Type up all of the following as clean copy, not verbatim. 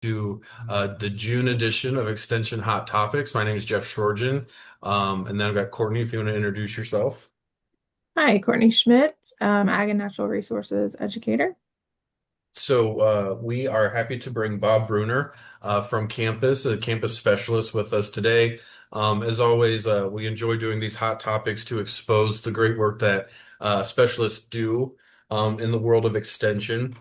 To the June edition of Extension Hot Topics. My name is Jeff Shorgen. And then I've got Courtney, if you want to introduce yourself. Hi, Courtney Schmidt, Ag and Natural Resources Educator. We are happy to bring Bob Bruner from campus, a campus specialist, with us today. As always, we enjoy doing these hot topics to expose the great work that specialists do in the world of extension.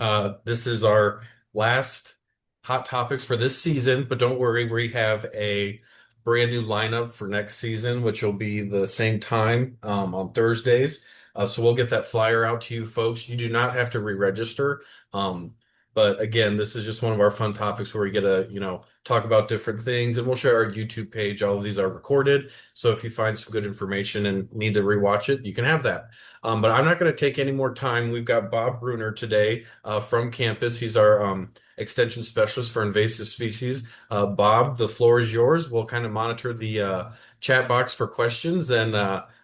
This is our last hot topics for this season, but don't worry, we have a brand new lineup for next season, which will be the same time on Thursdays. So we'll get that flyer out to you folks. You do not have to re-register. Um, but again, this is just one of our fun topics where we get to, talk about different things, and we'll share our YouTube page. All of these are recorded. So if you find some good information and need to rewatch it, you can have that. But I'm not going to take any more time. We've got Bob Bruner today from campus. He's our extension specialist for invasive species. Bob, the floor is yours. We'll kind of monitor the chat box for questions and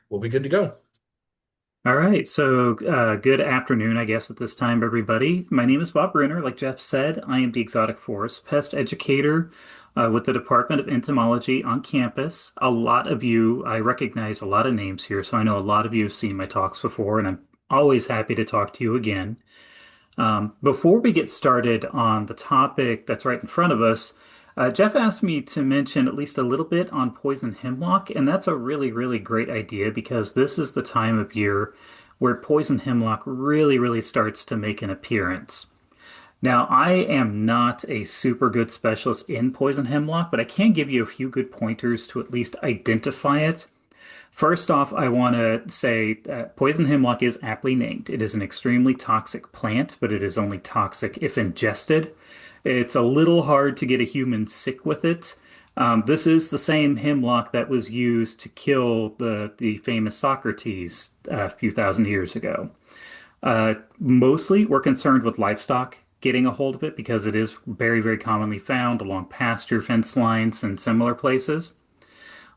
we'll be good to go. All right, so good afternoon, I guess, at this time, everybody. My name is Bob Bruner. Like Jeff said, I am the exotic forest pest educator with the Department of Entomology on campus. A lot of you, I recognize a lot of names here, so I know a lot of you have seen my talks before, and I'm always happy to talk to you again. Before we get started on the topic that's right in front of us, Jeff asked me to mention at least a little bit on poison hemlock, and that's a really, really great idea because this is the time of year where poison hemlock really starts to make an appearance. Now, I am not a super good specialist in poison hemlock, but I can give you a few good pointers to at least identify it. First off, I want to say that poison hemlock is aptly named. It is an extremely toxic plant, but it is only toxic if ingested. It's a little hard to get a human sick with it. This is the same hemlock that was used to kill the famous Socrates a few thousand years ago. Mostly, we're concerned with livestock getting a hold of it because it is very commonly found along pasture fence lines and similar places.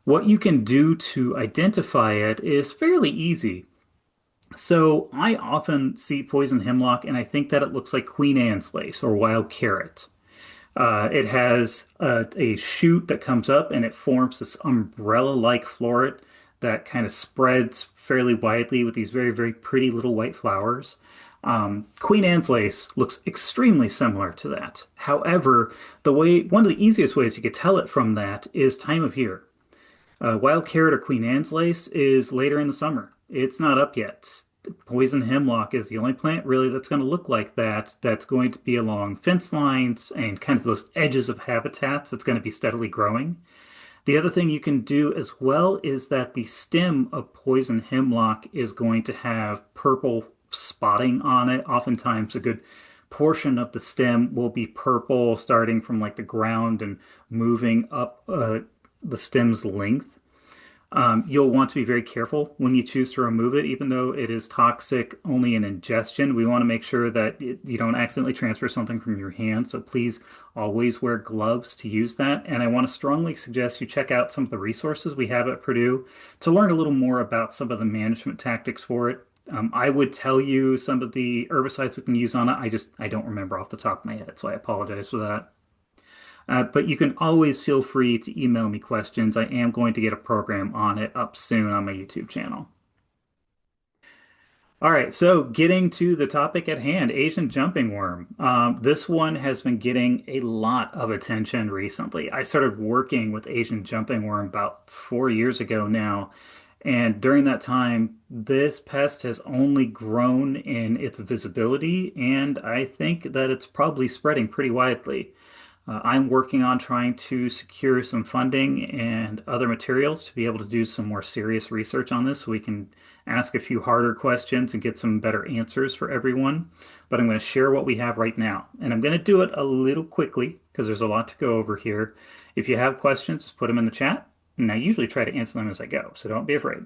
What you can do to identify it is fairly easy. So I often see poison hemlock and I think that it looks like Queen Anne's lace or wild carrot. It has a shoot that comes up and it forms this umbrella-like floret that kind of spreads fairly widely with these very pretty little white flowers. Queen Anne's lace looks extremely similar to that. However, one of the easiest ways you could tell it from that is time of year. Wild carrot or Queen Anne's lace is later in the summer. It's not up yet. Poison hemlock is the only plant really that's going to look like that. That's going to be along fence lines and kind of those edges of habitats. That's going to be steadily growing. The other thing you can do as well is that the stem of poison hemlock is going to have purple spotting on it. Oftentimes, a good portion of the stem will be purple, starting from like the ground and moving up the stem's length. You'll want to be very careful when you choose to remove it, even though it is toxic only in ingestion. We want to make sure that you don't accidentally transfer something from your hand. So please always wear gloves to use that. And I want to strongly suggest you check out some of the resources we have at Purdue to learn a little more about some of the management tactics for it. I would tell you some of the herbicides we can use on it. I don't remember off the top of my head, so I apologize for that. But you can always feel free to email me questions. I am going to get a program on it up soon on my YouTube channel. All right, so getting to the topic at hand, Asian jumping worm. This one has been getting a lot of attention recently. I started working with Asian jumping worm about 4 years ago now, and during that time, this pest has only grown in its visibility, and I think that it's probably spreading pretty widely. I'm working on trying to secure some funding and other materials to be able to do some more serious research on this so we can ask a few harder questions and get some better answers for everyone. But I'm going to share what we have right now. And I'm going to do it a little quickly because there's a lot to go over here. If you have questions, put them in the chat. And I usually try to answer them as I go, so don't be afraid.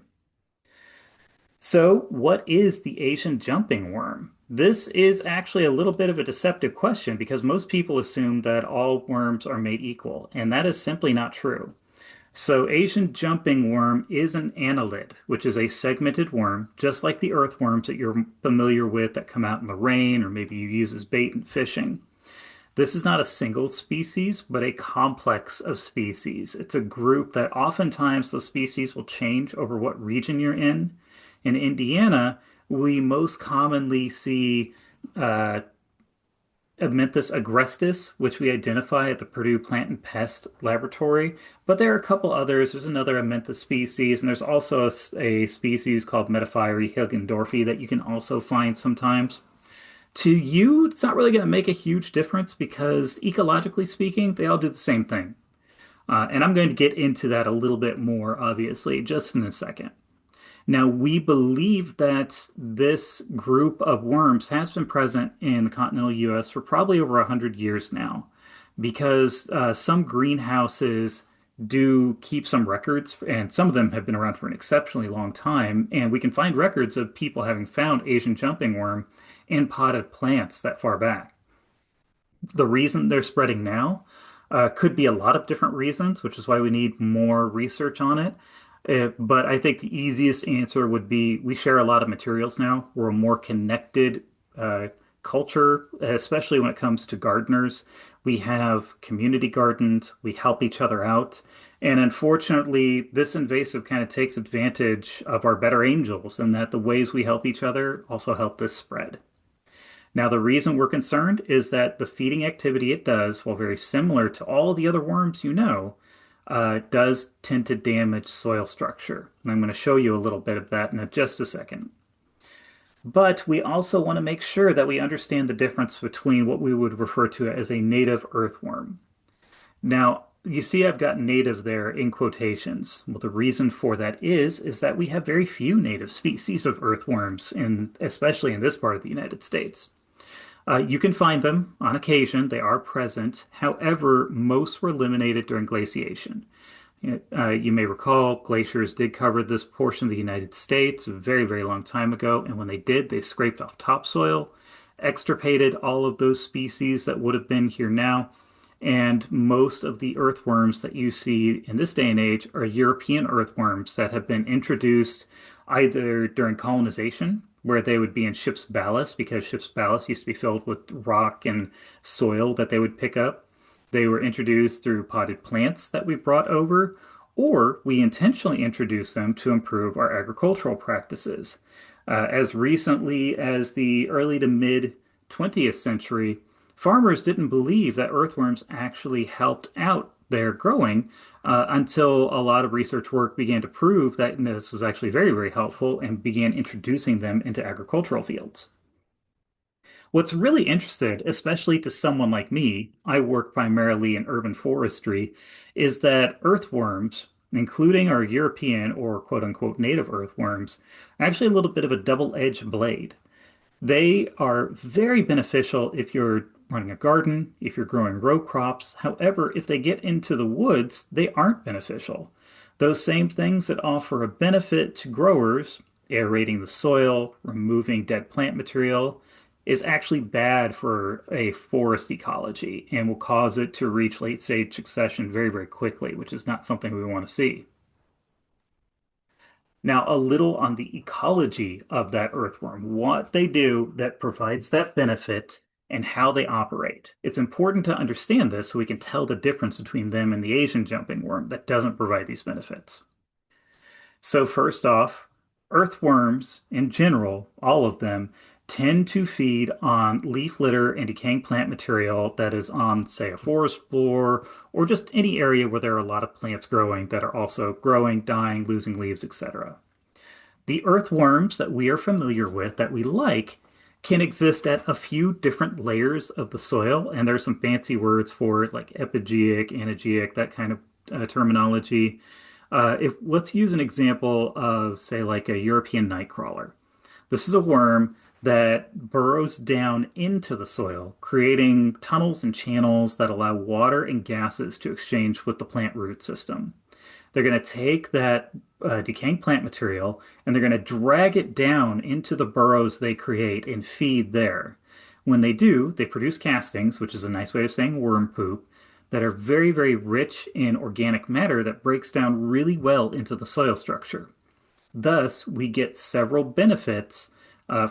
So, what is the Asian jumping worm? This is actually a little bit of a deceptive question because most people assume that all worms are made equal, and that is simply not true. So, Asian jumping worm is an annelid, which is a segmented worm, just like the earthworms that you're familiar with that come out in the rain or maybe you use as bait in fishing. This is not a single species, but a complex of species. It's a group that oftentimes the species will change over what region you're in. In Indiana, we most commonly see uh, Amynthus agrestis, which we identify at the Purdue Plant and Pest Laboratory. But there are a couple others. There's another Amynthus species, and there's also a species called Metaphyre hilgendorfi that you can also find sometimes. To you, it's not really going to make a huge difference because ecologically speaking, they all do the same thing. And I'm going to get into that a little bit more, obviously, just in a second. Now, we believe that this group of worms has been present in the continental US for probably over 100 years now, because some greenhouses do keep some records, and some of them have been around for an exceptionally long time. And we can find records of people having found Asian jumping worm in potted plants that far back. The reason they're spreading now could be a lot of different reasons, which is why we need more research on it. But I think the easiest answer would be we share a lot of materials now. We're a more connected culture, especially when it comes to gardeners. We have community gardens, we help each other out. And unfortunately, this invasive kind of takes advantage of our better angels, and that the ways we help each other also help this spread. Now, the reason we're concerned is that the feeding activity it does, while very similar to all the other worms you know, does tend to damage soil structure. And I'm going to show you a little bit of that in just a second. But we also want to make sure that we understand the difference between what we would refer to as a native earthworm. Now, you see I've got native there in quotations. Well, the reason for that is that we have very few native species of earthworms, especially in this part of the United States. You can find them on occasion. They are present. However, most were eliminated during glaciation. You may recall glaciers did cover this portion of the United States a very, very long time ago. And when they did, they scraped off topsoil, extirpated all of those species that would have been here now. And most of the earthworms that you see in this day and age are European earthworms that have been introduced either during colonization, where they would be in ship's ballast, because ship's ballast used to be filled with rock and soil that they would pick up. They were introduced through potted plants that we brought over, or we intentionally introduced them to improve our agricultural practices. As recently as the early to mid 20th century, farmers didn't believe that earthworms actually helped out their growing until a lot of research work began to prove that this was actually very, very helpful and began introducing them into agricultural fields. What's really interesting, especially to someone like me, I work primarily in urban forestry, is that earthworms, including our European or quote unquote native earthworms, are actually a little bit of a double-edged blade. They are very beneficial if you're running a garden, if you're growing row crops. However, if they get into the woods, they aren't beneficial. Those same things that offer a benefit to growers, aerating the soil, removing dead plant material, is actually bad for a forest ecology and will cause it to reach late stage succession very, very quickly, which is not something we want to see. Now, a little on the ecology of that earthworm, what they do that provides that benefit and how they operate. It's important to understand this so we can tell the difference between them and the Asian jumping worm that doesn't provide these benefits. So first off, earthworms in general, all of them, tend to feed on leaf litter and decaying plant material that is on, say, a forest floor or just any area where there are a lot of plants growing that are also growing, dying, losing leaves, etc. The earthworms that we are familiar with, that we like, can exist at a few different layers of the soil, and there's some fancy words for it like epigeic, anageic, that kind of terminology. If let's use an example of, say, like a European nightcrawler. This is a worm that burrows down into the soil, creating tunnels and channels that allow water and gases to exchange with the plant root system. They're going to take that decaying plant material and they're going to drag it down into the burrows they create and feed there. When they do, they produce castings, which is a nice way of saying worm poop, that are very, very rich in organic matter that breaks down really well into the soil structure. Thus, we get several benefits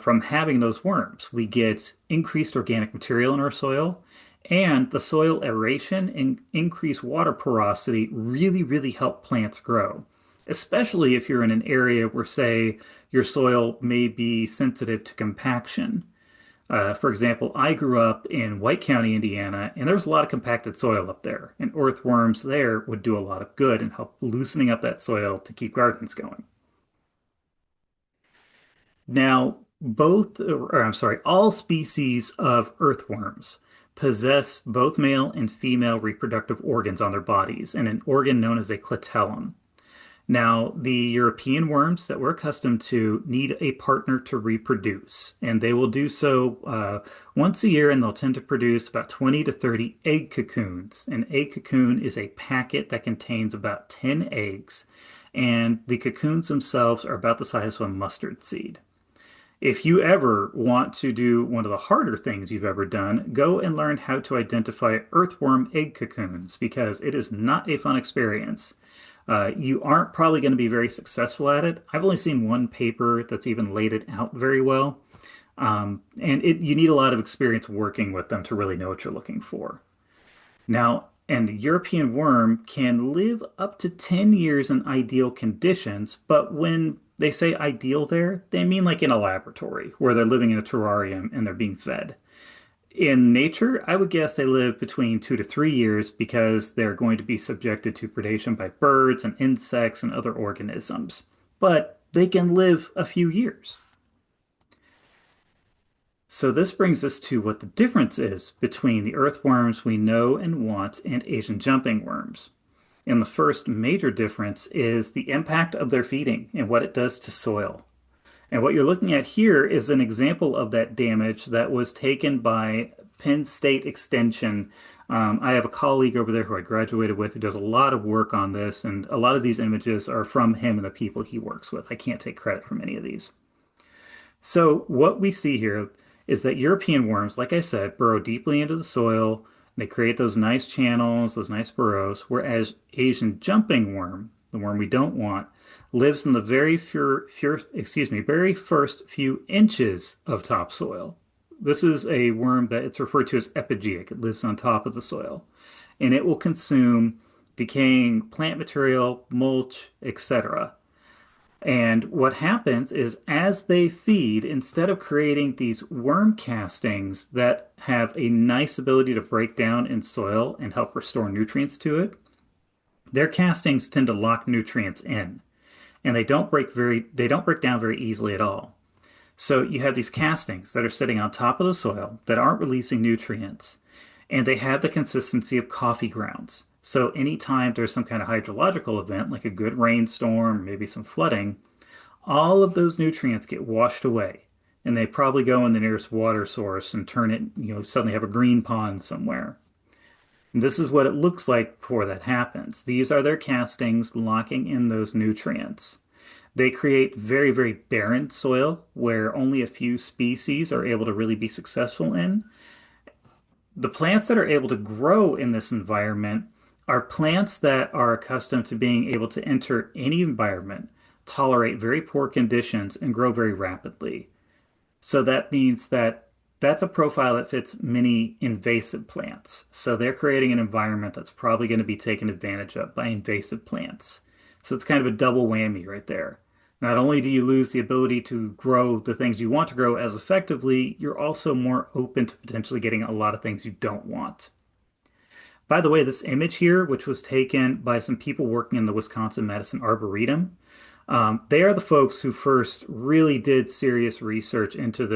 from having those worms. We get increased organic material in our soil, And the soil aeration and increased water porosity really, really help plants grow, especially if you're in an area where, say, your soil may be sensitive to compaction. For example, I grew up in White County, Indiana, and there was a lot of compacted soil up there, and earthworms there would do a lot of good and help loosening up that soil to keep gardens going. Now, all species of earthworms possess both male and female reproductive organs on their bodies, and an organ known as a clitellum. Now, the European worms that we're accustomed to need a partner to reproduce, and they will do so once a year, and they'll tend to produce about 20 to 30 egg cocoons. An egg cocoon is a packet that contains about 10 eggs, and the cocoons themselves are about the size of a mustard seed. If you ever want to do one of the harder things you've ever done, go and learn how to identify earthworm egg cocoons because it is not a fun experience. You aren't probably going to be very successful at it. I've only seen one paper that's even laid it out very well. You need a lot of experience working with them to really know what you're looking for. Now, an European worm can live up to 10 years in ideal conditions, but when they say ideal there, they mean like in a laboratory where they're living in a terrarium and they're being fed. In nature, I would guess they live between 2 to 3 years because they're going to be subjected to predation by birds and insects and other organisms. But they can live a few years. So this brings us to what the difference is between the earthworms we know and want and Asian jumping worms. And the first major difference is the impact of their feeding and what it does to soil. And what you're looking at here is an example of that damage that was taken by Penn State Extension. I have a colleague over there who I graduated with who does a lot of work on this, and a lot of these images are from him and the people he works with. I can't take credit from any of these. So what we see here is that European worms, like I said, burrow deeply into the soil. They create those nice channels, those nice burrows, whereas Asian jumping worm, the worm we don't want, lives in the very first few inches of topsoil. This is a worm that it's referred to as epigeic. It lives on top of the soil, and it will consume decaying plant material, mulch, etc. And what happens is as they feed, instead of creating these worm castings that have a nice ability to break down in soil and help restore nutrients to it, their castings tend to lock nutrients in, and they don't break down very easily at all. So you have these castings that are sitting on top of the soil that aren't releasing nutrients, and they have the consistency of coffee grounds. So anytime there's some kind of hydrological event, like a good rainstorm, maybe some flooding, all of those nutrients get washed away, and they probably go in the nearest water source and turn it, suddenly have a green pond somewhere. And this is what it looks like before that happens. These are their castings locking in those nutrients. They create very, very barren soil where only a few species are able to really be successful in. The plants that are able to grow in this environment are plants that are accustomed to being able to enter any environment, tolerate very poor conditions, and grow very rapidly. So that means that that's a profile that fits many invasive plants. So they're creating an environment that's probably going to be taken advantage of by invasive plants. So it's kind of a double whammy right there. Not only do you lose the ability to grow the things you want to grow as effectively, you're also more open to potentially getting a lot of things you don't want. By the way, this image here, which was taken by some people working in the Wisconsin Medicine Arboretum, they are the folks who first really did serious research into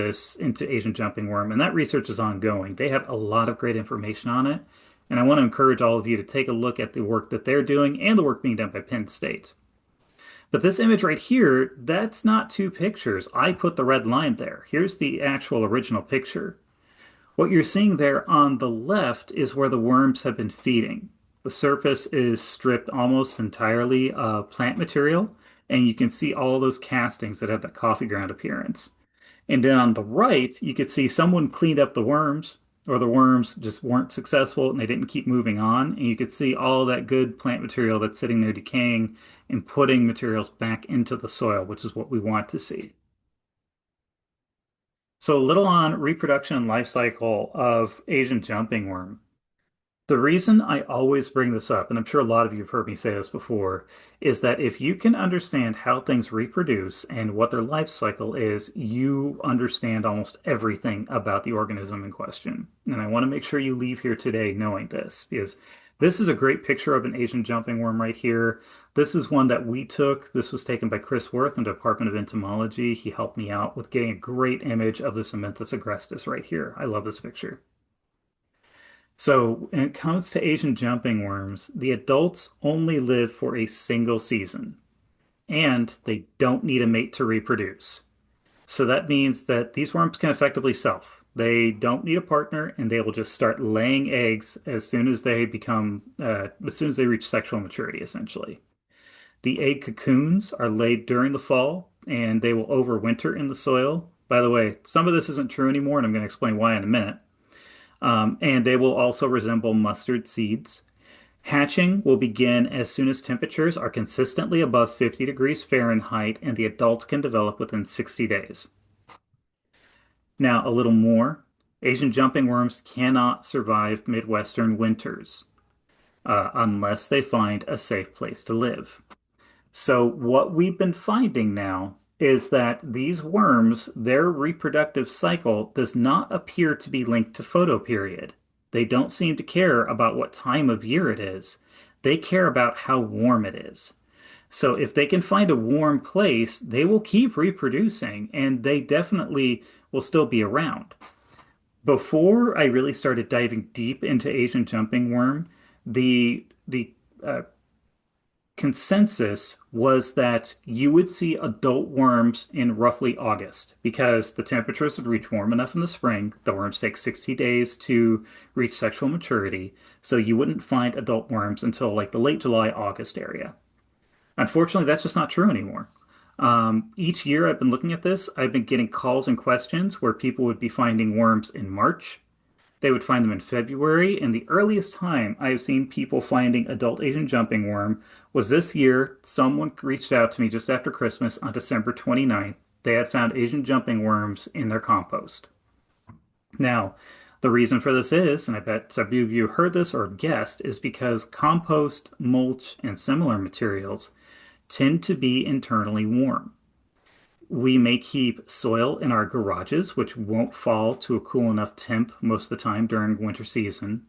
Asian jumping worm, and that research is ongoing. They have a lot of great information on it, and I want to encourage all of you to take a look at the work that they're doing and the work being done by Penn State. But this image right here, that's not two pictures. I put the red line there. Here's the actual original picture. What you're seeing there on the left is where the worms have been feeding. The surface is stripped almost entirely of plant material, and you can see all those castings that have that coffee ground appearance. And then on the right, you could see someone cleaned up the worms, or the worms just weren't successful and they didn't keep moving on. And you could see all that good plant material that's sitting there decaying and putting materials back into the soil, which is what we want to see. So a little on reproduction and life cycle of Asian jumping worm. The reason I always bring this up, and I'm sure a lot of you have heard me say this before, is that if you can understand how things reproduce and what their life cycle is, you understand almost everything about the organism in question. And I want to make sure you leave here today knowing this, because this is a great picture of an Asian jumping worm right here. This is one that we took. This was taken by Chris Worth in the Department of Entomology. He helped me out with getting a great image of this Amynthus agrestis right here. I love this picture. So, when it comes to Asian jumping worms, the adults only live for a single season, and they don't need a mate to reproduce. So that means that these worms can effectively self. They don't need a partner, and they will just start laying eggs as soon as they reach sexual maturity, essentially. The egg cocoons are laid during the fall, and they will overwinter in the soil. By the way, some of this isn't true anymore, and I'm going to explain why in a minute. And they will also resemble mustard seeds. Hatching will begin as soon as temperatures are consistently above 50 degrees Fahrenheit and the adults can develop within 60 days. Now, a little more. Asian jumping worms cannot survive Midwestern winters unless they find a safe place to live. So, what we've been finding now is that these worms, their reproductive cycle does not appear to be linked to photoperiod. They don't seem to care about what time of year it is. They care about how warm it is. So, if they can find a warm place, they will keep reproducing and they definitely will still be around. Before I really started diving deep into Asian jumping worm, the consensus was that you would see adult worms in roughly August because the temperatures would reach warm enough in the spring. The worms take 60 days to reach sexual maturity, so you wouldn't find adult worms until like the late July, August area. Unfortunately, that's just not true anymore. Each year I've been looking at this, I've been getting calls and questions where people would be finding worms in March, they would find them in February, and the earliest time I have seen people finding adult Asian jumping worm was this year. Someone reached out to me just after Christmas on December 29th. They had found Asian jumping worms in their compost. Now, the reason for this is, and I bet some of you heard this or guessed, is because compost, mulch, and similar materials tend to be internally warm. We may keep soil in our garages, which won't fall to a cool enough temp most of the time during winter season.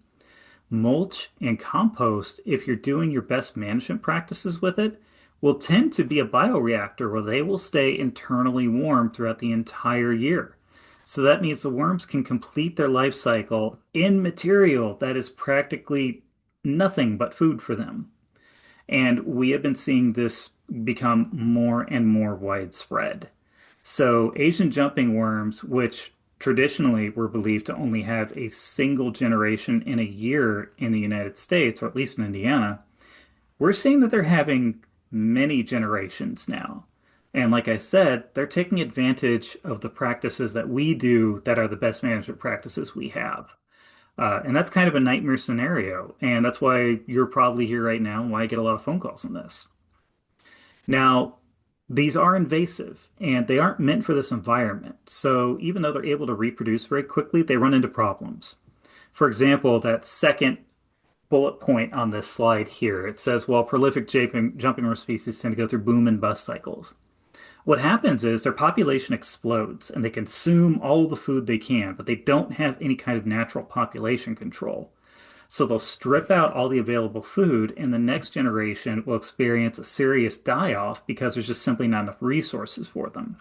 Mulch and compost, if you're doing your best management practices with it, will tend to be a bioreactor where they will stay internally warm throughout the entire year. So that means the worms can complete their life cycle in material that is practically nothing but food for them. And we have been seeing this become more and more widespread. So Asian jumping worms, which traditionally were believed to only have a single generation in a year in the United States, or at least in Indiana, we're seeing that they're having many generations now. And like I said, they're taking advantage of the practices that we do that are the best management practices we have. And that's kind of a nightmare scenario. And that's why you're probably here right now and why I get a lot of phone calls on this. Now, these are invasive and they aren't meant for this environment. So even though they're able to reproduce very quickly, they run into problems. For example, that second bullet point on this slide here, it says, while prolific jumping worm species tend to go through boom and bust cycles. What happens is their population explodes and they consume all the food they can, but they don't have any kind of natural population control. So they'll strip out all the available food, and the next generation will experience a serious die-off because there's just simply not enough resources for them.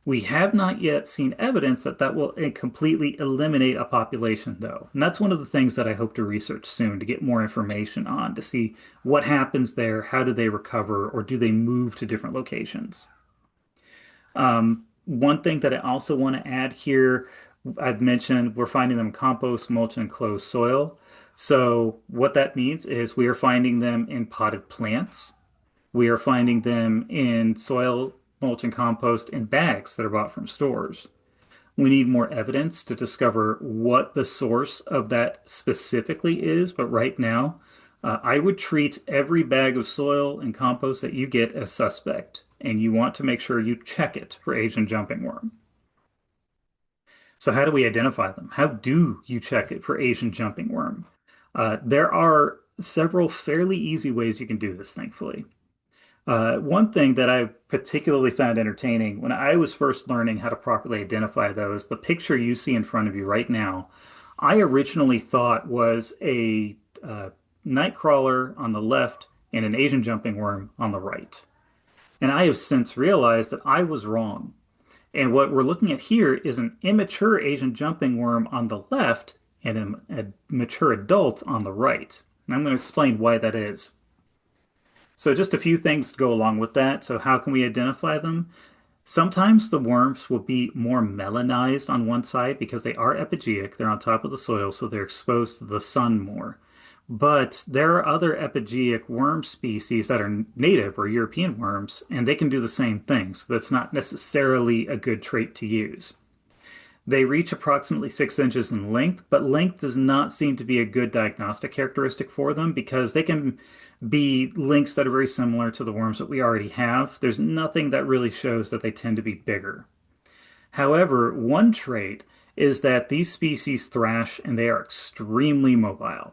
We have not yet seen evidence that that will completely eliminate a population, though. And that's one of the things that I hope to research soon to get more information on to see what happens there, how do they recover, or do they move to different locations. One thing that I also want to add here, I've mentioned we're finding them in compost, mulch, and enclosed soil. So what that means is we are finding them in potted plants. We are finding them in soil, mulch, and compost in bags that are bought from stores. We need more evidence to discover what the source of that specifically is, but right now, I would treat every bag of soil and compost that you get as suspect, and you want to make sure you check it for Asian jumping worm. So how do we identify them? How do you check it for Asian jumping worm? There are several fairly easy ways you can do this, thankfully. One thing that I particularly found entertaining when I was first learning how to properly identify those, the picture you see in front of you right now, I originally thought was a night crawler on the left and an Asian jumping worm on the right. And I have since realized that I was wrong. And what we're looking at here is an immature Asian jumping worm on the left and a mature adult on the right. And I'm going to explain why that is. So just a few things to go along with that. So how can we identify them? Sometimes the worms will be more melanized on one side because they are epigeic. They're on top of the soil, so they're exposed to the sun more. But there are other epigeic worm species that are native or European worms, and they can do the same thing. So that's not necessarily a good trait to use. They reach approximately 6 inches in length, but length does not seem to be a good diagnostic characteristic for them because they can be lengths that are very similar to the worms that we already have. There's nothing that really shows that they tend to be bigger. However, one trait is that these species thrash and they are extremely mobile.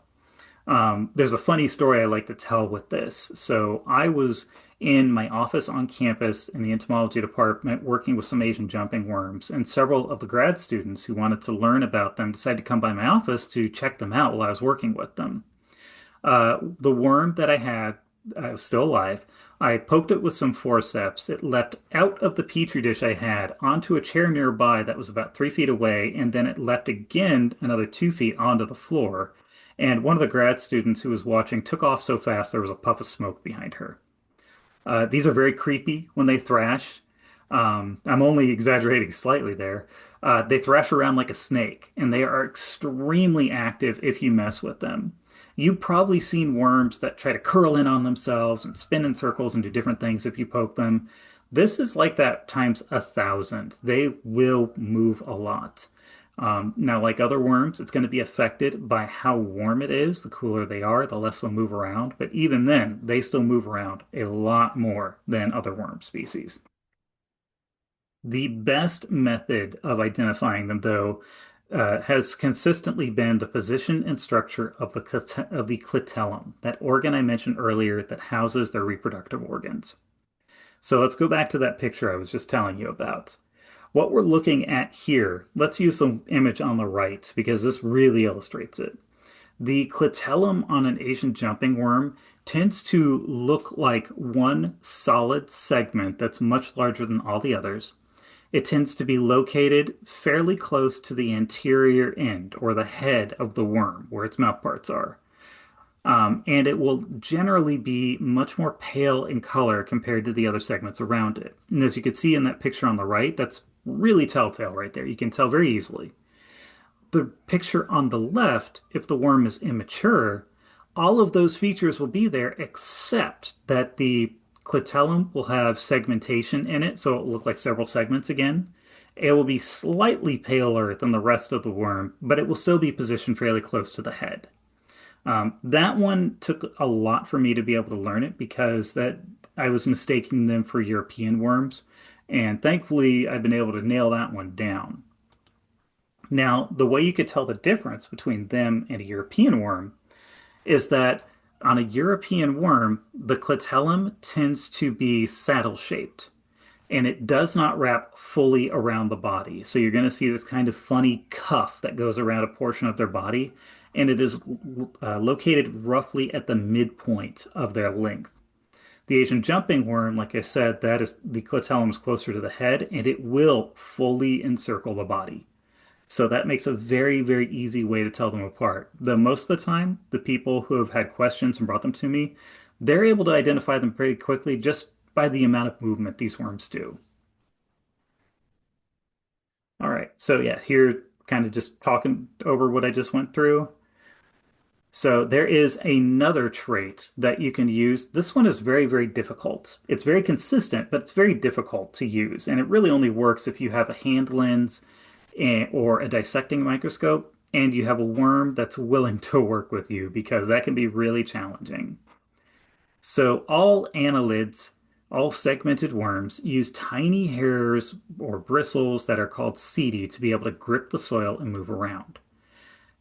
There's a funny story I like to tell with this. So I was in my office on campus in the entomology department working with some Asian jumping worms, and several of the grad students who wanted to learn about them decided to come by my office to check them out while I was working with them. The worm that I had was still alive. I poked it with some forceps. It leapt out of the petri dish I had onto a chair nearby that was about 3 feet away, and then it leapt again another 2 feet onto the floor. And one of the grad students who was watching took off so fast there was a puff of smoke behind her. These are very creepy when they thrash. I'm only exaggerating slightly there. They thrash around like a snake, and they are extremely active if you mess with them. You've probably seen worms that try to curl in on themselves and spin in circles and do different things if you poke them. This is like that times 1,000. They will move a lot. Now, like other worms, it's going to be affected by how warm it is. The cooler they are, the less they'll move around. But even then, they still move around a lot more than other worm species. The best method of identifying them, though, has consistently been the position and structure of the clitellum, that organ I mentioned earlier that houses their reproductive organs. So let's go back to that picture I was just telling you about. What we're looking at here, let's use the image on the right because this really illustrates it. The clitellum on an Asian jumping worm tends to look like one solid segment that's much larger than all the others. It tends to be located fairly close to the anterior end or the head of the worm, where its mouth parts are. And it will generally be much more pale in color compared to the other segments around it. And as you can see in that picture on the right, that's really telltale right there. You can tell very easily. The picture on the left, if the worm is immature, all of those features will be there except that the clitellum will have segmentation in it, so it will look like several segments again. It will be slightly paler than the rest of the worm, but it will still be positioned fairly close to the head. That one took a lot for me to be able to learn it because that I was mistaking them for European worms, and thankfully I've been able to nail that one down. Now, the way you could tell the difference between them and a European worm is that on a European worm, the clitellum tends to be saddle shaped and it does not wrap fully around the body. So you're going to see this kind of funny cuff that goes around a portion of their body, and it is located roughly at the midpoint of their length. The Asian jumping worm, like I said, that is the clitellum is closer to the head, and it will fully encircle the body. So that makes a very, very easy way to tell them apart. Though most of the time, the people who have had questions and brought them to me, they're able to identify them pretty quickly just by the amount of movement these worms do. All right, so yeah, here kind of just talking over what I just went through. So there is another trait that you can use. This one is very, very difficult. It's very consistent, but it's very difficult to use. And it really only works if you have a hand lens or a dissecting microscope and you have a worm that's willing to work with you because that can be really challenging. So all annelids All segmented worms use tiny hairs or bristles that are called setae to be able to grip the soil and move around.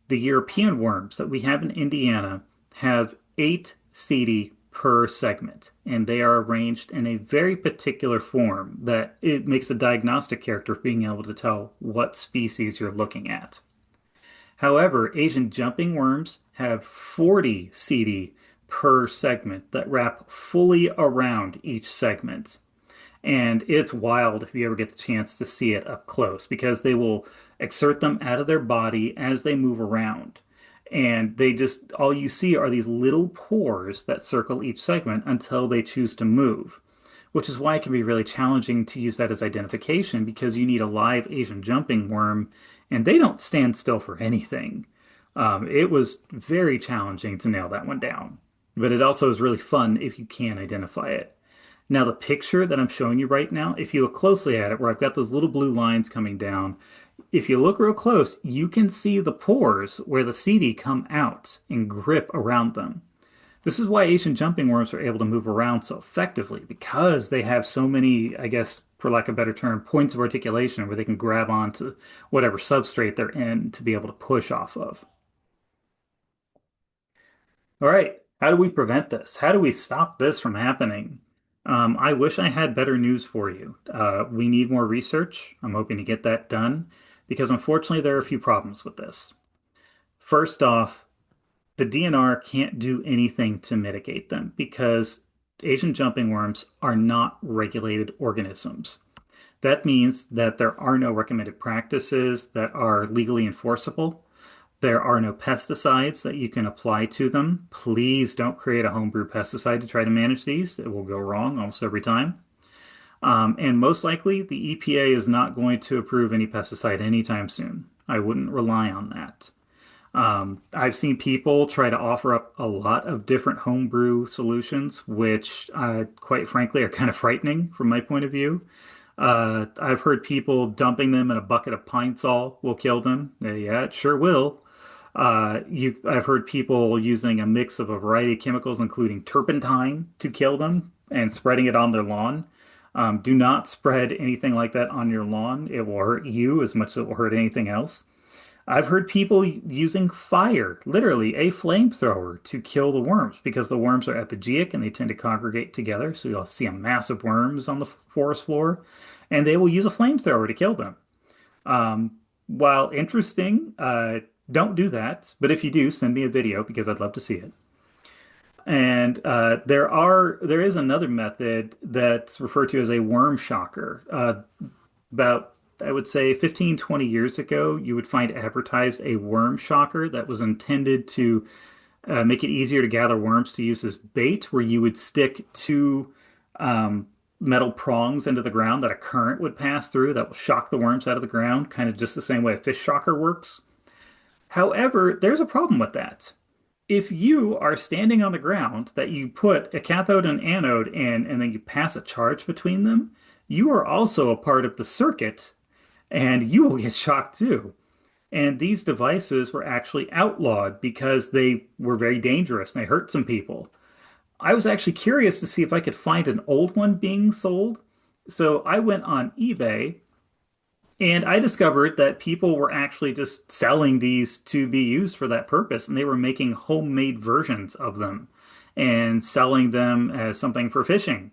The European worms that we have in Indiana have 8 setae per segment, and they are arranged in a very particular form that it makes a diagnostic character of being able to tell what species you're looking at. However, Asian jumping worms have 40 setae per segment that wrap fully around each segment. And it's wild if you ever get the chance to see it up close because they will exert them out of their body as they move around. And they just, all you see are these little pores that circle each segment until they choose to move, which is why it can be really challenging to use that as identification because you need a live Asian jumping worm and they don't stand still for anything. It was very challenging to nail that one down, but it also is really fun if you can identify it. Now, the picture that I'm showing you right now, if you look closely at it, where I've got those little blue lines coming down, if you look real close, you can see the pores where the setae come out and grip around them. This is why Asian jumping worms are able to move around so effectively because they have so many, I guess, for lack of a better term, points of articulation where they can grab onto whatever substrate they're in to be able to push off of. All right, how do we prevent this? How do we stop this from happening? I wish I had better news for you. We need more research. I'm hoping to get that done because unfortunately there are a few problems with this. First off, the DNR can't do anything to mitigate them because Asian jumping worms are not regulated organisms. That means that there are no recommended practices that are legally enforceable. There are no pesticides that you can apply to them. Please don't create a homebrew pesticide to try to manage these. It will go wrong almost every time. And most likely, the EPA is not going to approve any pesticide anytime soon. I wouldn't rely on that. I've seen people try to offer up a lot of different homebrew solutions, which, quite frankly, are kind of frightening from my point of view. I've heard people dumping them in a bucket of Pine Sol will kill them. Yeah, it sure will. I've heard people using a mix of a variety of chemicals, including turpentine, to kill them and spreading it on their lawn. Do not spread anything like that on your lawn. It will hurt you as much as it will hurt anything else. I've heard people using fire, literally a flamethrower, to kill the worms because the worms are epigeic and they tend to congregate together. So you'll see a mass of worms on the forest floor, and they will use a flamethrower to kill them. While interesting, don't do that. But if you do, send me a video because I'd love to see it. And there is another method that's referred to as a worm shocker. About I would say 15, 20 years ago, you would find advertised a worm shocker that was intended to make it easier to gather worms to use as bait, where you would stick two metal prongs into the ground that a current would pass through that will shock the worms out of the ground, kind of just the same way a fish shocker works. However, there's a problem with that. If you are standing on the ground that you put a cathode and anode in and then you pass a charge between them, you are also a part of the circuit and you will get shocked too. And these devices were actually outlawed because they were very dangerous and they hurt some people. I was actually curious to see if I could find an old one being sold. So I went on eBay and I discovered that people were actually just selling these to be used for that purpose. And they were making homemade versions of them and selling them as something for fishing.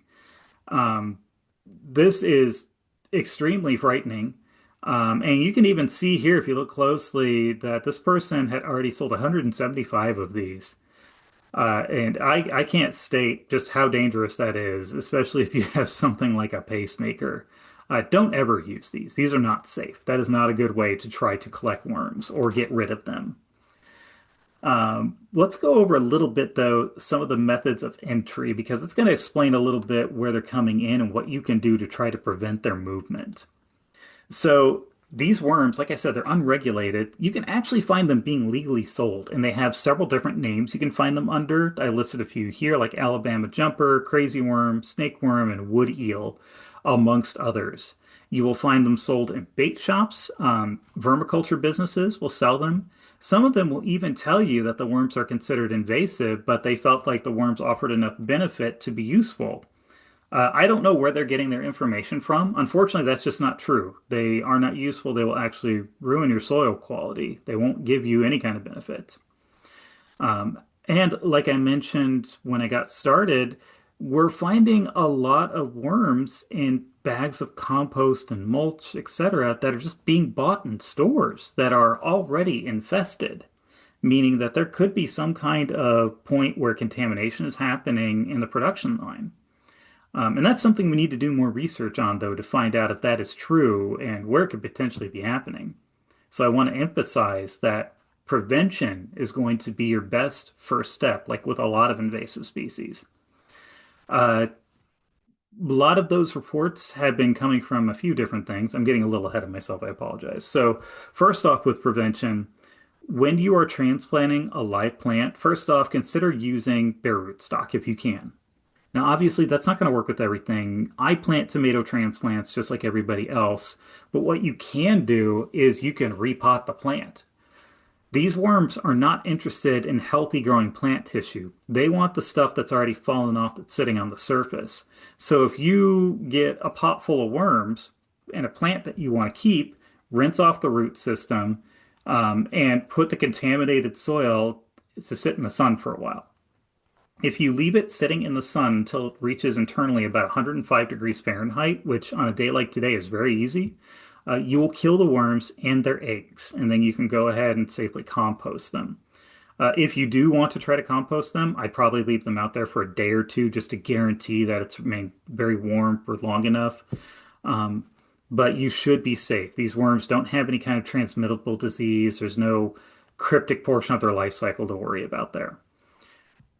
Um, this is extremely frightening. And you can even see here, if you look closely, that this person had already sold 175 of these. And I can't state just how dangerous that is, especially if you have something like a pacemaker. Don't ever use these. These are not safe. That is not a good way to try to collect worms or get rid of them. Let's go over a little bit, though, some of the methods of entry, because it's going to explain a little bit where they're coming in and what you can do to try to prevent their movement. So these worms, like I said, they're unregulated. You can actually find them being legally sold, and they have several different names you can find them under. I listed a few here, like Alabama jumper, crazy worm, snake worm, and wood eel, amongst others. You will find them sold in bait shops. Vermiculture businesses will sell them. Some of them will even tell you that the worms are considered invasive, but they felt like the worms offered enough benefit to be useful. I don't know where they're getting their information from. Unfortunately, that's just not true. They are not useful. They will actually ruin your soil quality. They won't give you any kind of benefits. And like I mentioned when I got started, we're finding a lot of worms in bags of compost and mulch, etc., that are just being bought in stores that are already infested, meaning that there could be some kind of point where contamination is happening in the production line. And that's something we need to do more research on, though, to find out if that is true and where it could potentially be happening. So I want to emphasize that prevention is going to be your best first step, like with a lot of invasive species. A lot of those reports have been coming from a few different things. I'm getting a little ahead of myself. I apologize. So, first off, with prevention, when you are transplanting a live plant, first off, consider using bare rootstock if you can. Now, obviously, that's not going to work with everything. I plant tomato transplants just like everybody else, but what you can do is you can repot the plant. These worms are not interested in healthy growing plant tissue. They want the stuff that's already fallen off that's sitting on the surface. So if you get a pot full of worms and a plant that you want to keep, rinse off the root system, and put the contaminated soil to sit in the sun for a while. If you leave it sitting in the sun until it reaches internally about 105 degrees Fahrenheit, which on a day like today is very easy, you will kill the worms and their eggs, and then you can go ahead and safely compost them. If you do want to try to compost them, I'd probably leave them out there for a day or two just to guarantee that it's remained very warm for long enough. Um, but you should be safe. These worms don't have any kind of transmittable disease. There's no cryptic portion of their life cycle to worry about there.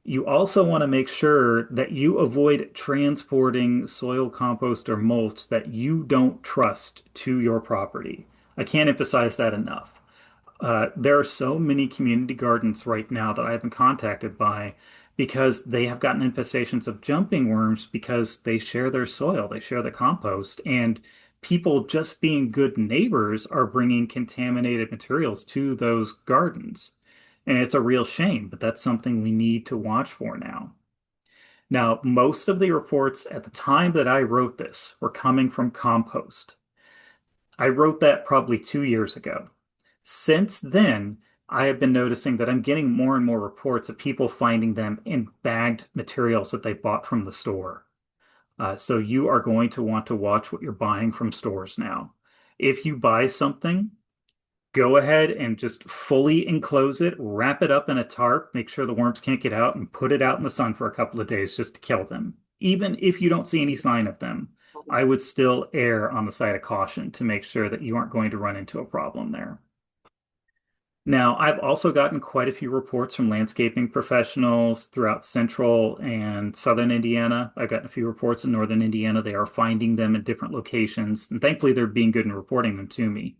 You also want to make sure that you avoid transporting soil compost or mulch that you don't trust to your property. I can't emphasize that enough. There are so many community gardens right now that I've been contacted by because they have gotten infestations of jumping worms because they share their soil, they share the compost, and people just being good neighbors are bringing contaminated materials to those gardens. And it's a real shame, but that's something we need to watch for now. Now, most of the reports at the time that I wrote this were coming from compost. I wrote that probably 2 years ago. Since then, I have been noticing that I'm getting more and more reports of people finding them in bagged materials that they bought from the store. So you are going to want to watch what you're buying from stores now. If you buy something, go ahead and just fully enclose it, wrap it up in a tarp, make sure the worms can't get out, and put it out in the sun for a couple of days just to kill them. Even if you don't see any sign of them, I would still err on the side of caution to make sure that you aren't going to run into a problem there. Now, I've also gotten quite a few reports from landscaping professionals throughout central and southern Indiana. I've gotten a few reports in northern Indiana. They are finding them in different locations, and thankfully they're being good in reporting them to me.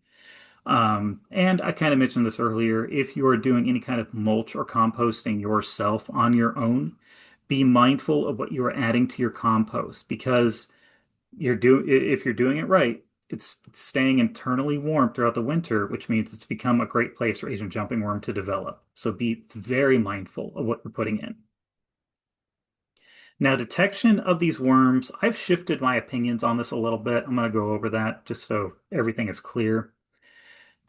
And I kind of mentioned this earlier. If you are doing any kind of mulch or composting yourself on your own, be mindful of what you are adding to your compost because if you're doing it right, it's staying internally warm throughout the winter, which means it's become a great place for Asian jumping worm to develop. So be very mindful of what you're putting in. Now, detection of these worms, I've shifted my opinions on this a little bit. I'm going to go over that just so everything is clear.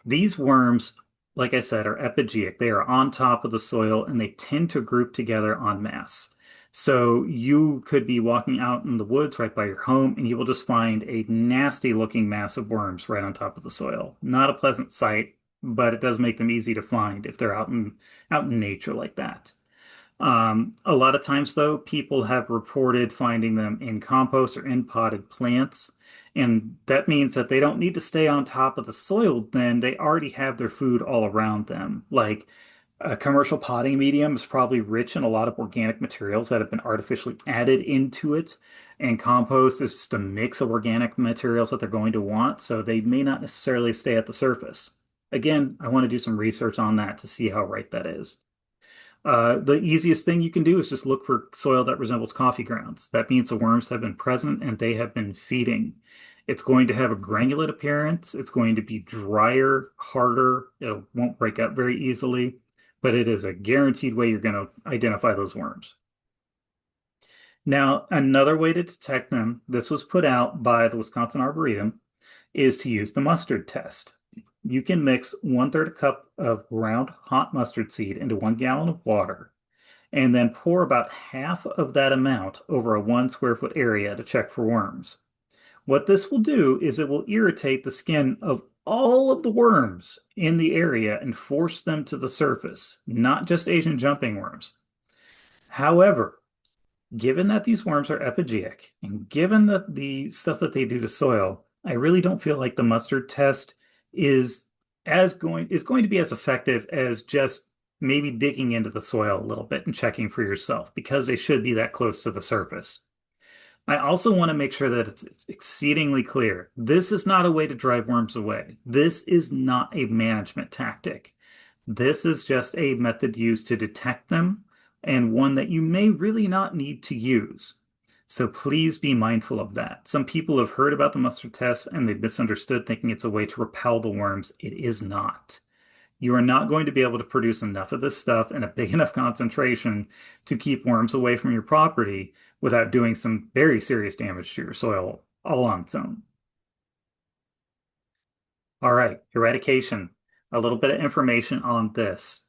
These worms, like I said, are epigeic. They are on top of the soil and they tend to group together en masse. So you could be walking out in the woods right by your home and you will just find a nasty looking mass of worms right on top of the soil. Not a pleasant sight, but it does make them easy to find if they're out in nature like that. A lot of times, though, people have reported finding them in compost or in potted plants. And that means that they don't need to stay on top of the soil, then they already have their food all around them. Like a commercial potting medium is probably rich in a lot of organic materials that have been artificially added into it. And compost is just a mix of organic materials that they're going to want. So they may not necessarily stay at the surface. Again, I want to do some research on that to see how right that is. The easiest thing you can do is just look for soil that resembles coffee grounds. That means the worms have been present and they have been feeding. It's going to have a granulate appearance. It's going to be drier, harder. It won't break up very easily, but it is a guaranteed way you're going to identify those worms. Now, another way to detect them, this was put out by the Wisconsin Arboretum, is to use the mustard test. You can mix 1/3 cup of ground hot mustard seed into 1 gallon of water, and then pour about half of that amount over a 1 square foot area to check for worms. What this will do is it will irritate the skin of all of the worms in the area and force them to the surface, not just Asian jumping worms. However, given that these worms are epigeic and given that the stuff that they do to soil, I really don't feel like the mustard test is going to be as effective as just maybe digging into the soil a little bit and checking for yourself because they should be that close to the surface. I also want to make sure that it's exceedingly clear. This is not a way to drive worms away. This is not a management tactic. This is just a method used to detect them and one that you may really not need to use. So please be mindful of that. Some people have heard about the mustard test and they've misunderstood thinking it's a way to repel the worms. It is not. You are not going to be able to produce enough of this stuff in a big enough concentration to keep worms away from your property without doing some very serious damage to your soil all on its own. All right, eradication. A little bit of information on this.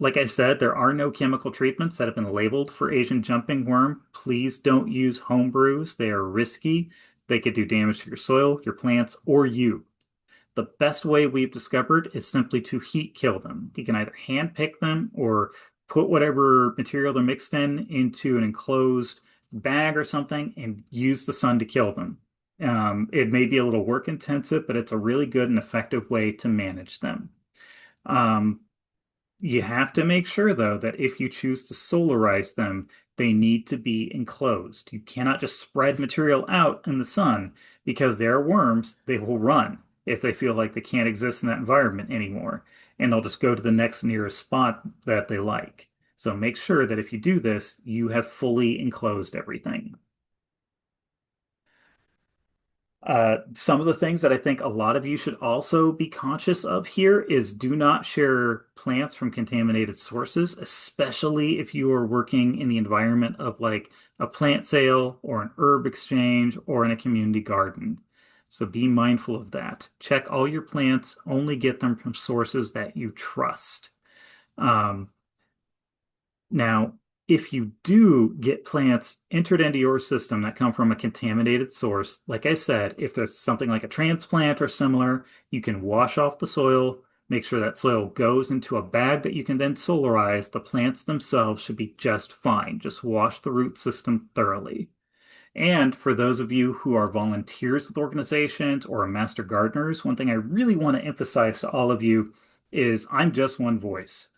Like I said, there are no chemical treatments that have been labeled for Asian jumping worm. Please don't use home brews. They are risky. They could do damage to your soil, your plants, or you. The best way we've discovered is simply to heat kill them. You can either hand pick them or put whatever material they're mixed in into an enclosed bag or something and use the sun to kill them. It may be a little work intensive, but it's a really good and effective way to manage them. Um, you have to make sure, though, that if you choose to solarize them, they need to be enclosed. You cannot just spread material out in the sun because they are worms. They will run if they feel like they can't exist in that environment anymore, and they'll just go to the next nearest spot that they like. So make sure that if you do this, you have fully enclosed everything. Some of the things that I think a lot of you should also be conscious of here is do not share plants from contaminated sources, especially if you are working in the environment of like a plant sale or an herb exchange or in a community garden. So be mindful of that. Check all your plants, only get them from sources that you trust. Um, Now, if you do get plants entered into your system that come from a contaminated source, like I said, if there's something like a transplant or similar, you can wash off the soil, make sure that soil goes into a bag that you can then solarize. The plants themselves should be just fine. Just wash the root system thoroughly. And for those of you who are volunteers with organizations or are master gardeners, one thing I really want to emphasize to all of you is I'm just one voice.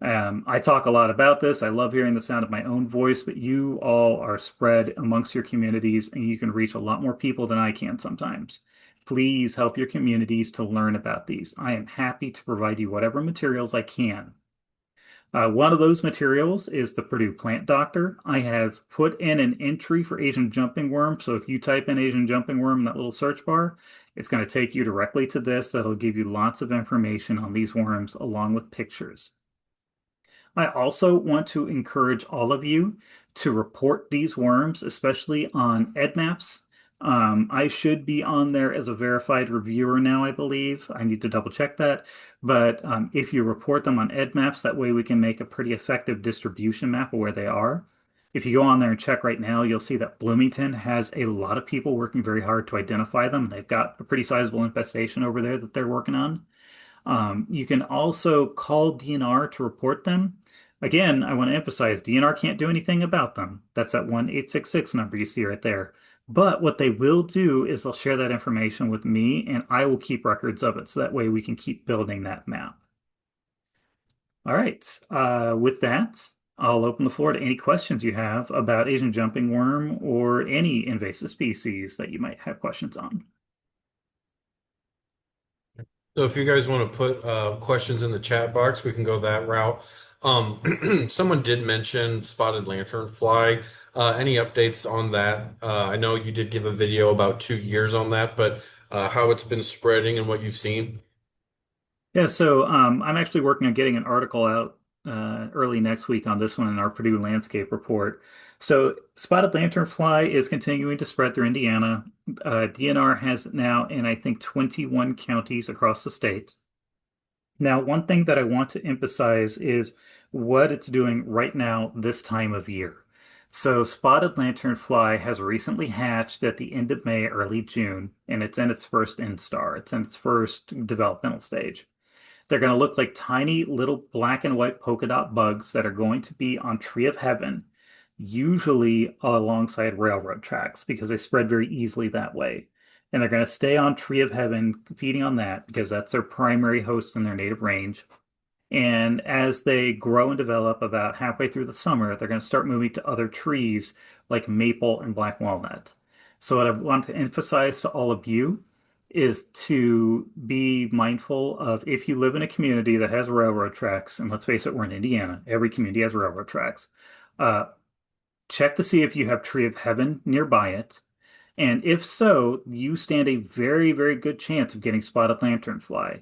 I talk a lot about this. I love hearing the sound of my own voice, but you all are spread amongst your communities and you can reach a lot more people than I can sometimes. Please help your communities to learn about these. I am happy to provide you whatever materials I can. One of those materials is the Purdue Plant Doctor. I have put in an entry for Asian jumping worm. So if you type in Asian jumping worm in that little search bar, it's going to take you directly to this. That'll give you lots of information on these worms along with pictures. I also want to encourage all of you to report these worms, especially on EdMaps. I should be on there as a verified reviewer now, I believe. I need to double check that. But if you report them on EdMaps, that way we can make a pretty effective distribution map of where they are. If you go on there and check right now, you'll see that Bloomington has a lot of people working very hard to identify them. They've got a pretty sizable infestation over there that they're working on. You can also call DNR to report them. Again, I want to emphasize DNR can't do anything about them. That's that 1-866 number you see right there. But what they will do is they'll share that information with me and I will keep records of it so that way we can keep building that map. All right. With that, I'll open the floor to any questions you have about Asian jumping worm or any invasive species that you might have questions on. So if you guys want to put questions in the chat box, we can go that route. Someone did mention spotted lanternfly. Any updates on that? I know you did give a video about 2 years on that, but how it's been spreading and what you've seen. Yeah, so I'm actually working on getting an article out early next week on this one in our Purdue landscape report. So spotted lanternfly is continuing to spread through Indiana. DNR has it now in, I think, 21 counties across the state. Now, one thing that I want to emphasize is what it's doing right now this time of year. So, spotted lanternfly has recently hatched at the end of May, early June, and it's in its first instar. It's in its first developmental stage. They're going to look like tiny little black and white polka dot bugs that are going to be on Tree of Heaven, usually alongside railroad tracks because they spread very easily that way. And they're going to stay on Tree of Heaven, feeding on that because that's their primary host in their native range. And as they grow and develop about halfway through the summer, they're going to start moving to other trees like maple and black walnut. So, what I want to emphasize to all of you is to be mindful of if you live in a community that has railroad tracks, and let's face it, we're in Indiana, every community has railroad tracks. Uh, Check to see if you have Tree of Heaven nearby it. And if so, you stand a very, very good chance of getting spotted lanternfly.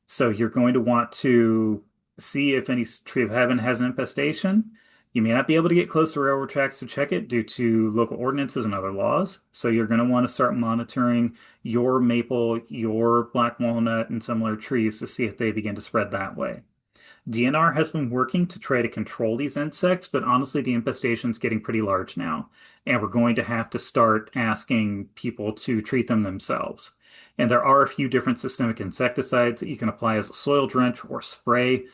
So you're going to want to see if any Tree of Heaven has an infestation. You may not be able to get close to railroad tracks to check it due to local ordinances and other laws. So you're going to want to start monitoring your maple, your black walnut, and similar trees to see if they begin to spread that way. DNR has been working to try to control these insects, but honestly, the infestation is getting pretty large now, and we're going to have to start asking people to treat them themselves. And there are a few different systemic insecticides that you can apply as a soil drench or spray.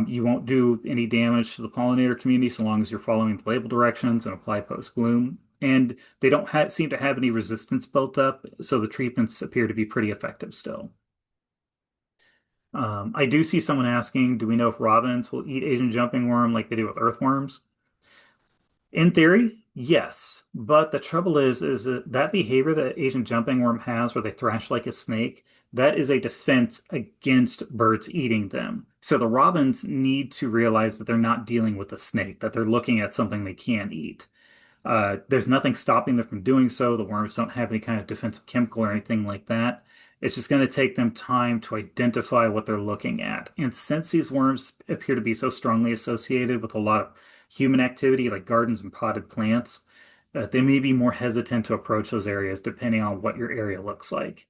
You won't do any damage to the pollinator community so long as you're following the label directions and apply post-bloom. And they don't seem to have any resistance built up, so the treatments appear to be pretty effective still. I do see someone asking, do we know if robins will eat Asian jumping worm like they do with earthworms? In theory, yes. But the trouble is that that behavior that Asian jumping worm has where they thrash like a snake, that is a defense against birds eating them. So the robins need to realize that they're not dealing with a snake, that they're looking at something they can eat. There's nothing stopping them from doing so. The worms don't have any kind of defensive chemical or anything like that. It's just going to take them time to identify what they're looking at. And since these worms appear to be so strongly associated with a lot of human activity, like gardens and potted plants, they may be more hesitant to approach those areas depending on what your area looks like.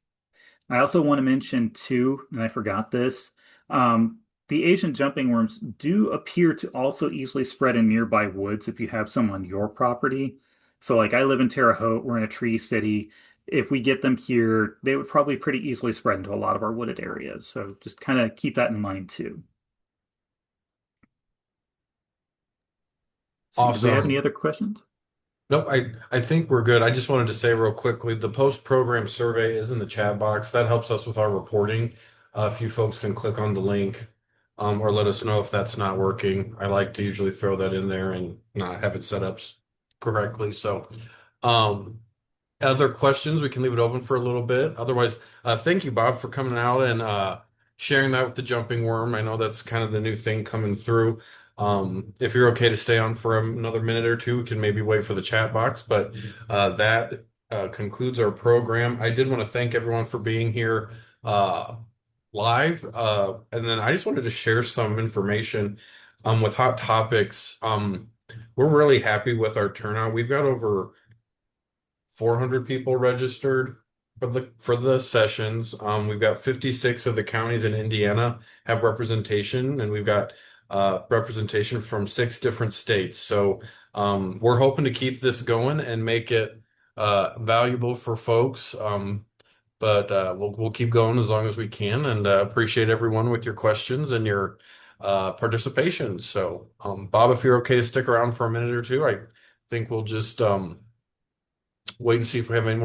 I also want to mention too, and I forgot this, the Asian jumping worms do appear to also easily spread in nearby woods if you have some on your property. So like I live in Terre Haute, we're in a tree city. If we get them here, they would probably pretty easily spread into a lot of our wooded areas. So just kind of keep that in mind too. See, do we have any Awesome. other questions? Nope, I think we're good. I just wanted to say real quickly, the post-program survey is in the chat box. That helps us with our reporting. If you folks can click on the link, or let us know if that's not working. I like to usually throw that in there and not have it set up correctly. So, um, other questions, we can leave it open for a little bit. Otherwise, thank you, Bob, for coming out and sharing that with the jumping worm. I know that's kind of the new thing coming through. If you're okay to stay on for another minute or two, we can maybe wait for the chat box. But that concludes our program. I did want to thank everyone for being here live. And then I just wanted to share some information with Hot Topics. We're really happy with our turnout. We've got over 400 people registered for the sessions. We've got 56 of the counties in Indiana have representation, and we've got representation from 6 different states. So we're hoping to keep this going and make it valuable for folks. But we'll keep going as long as we can, and appreciate everyone with your questions and your participation. So, Bob, if you're okay to stick around for a minute or two, I think we'll just wait and see if we have any more.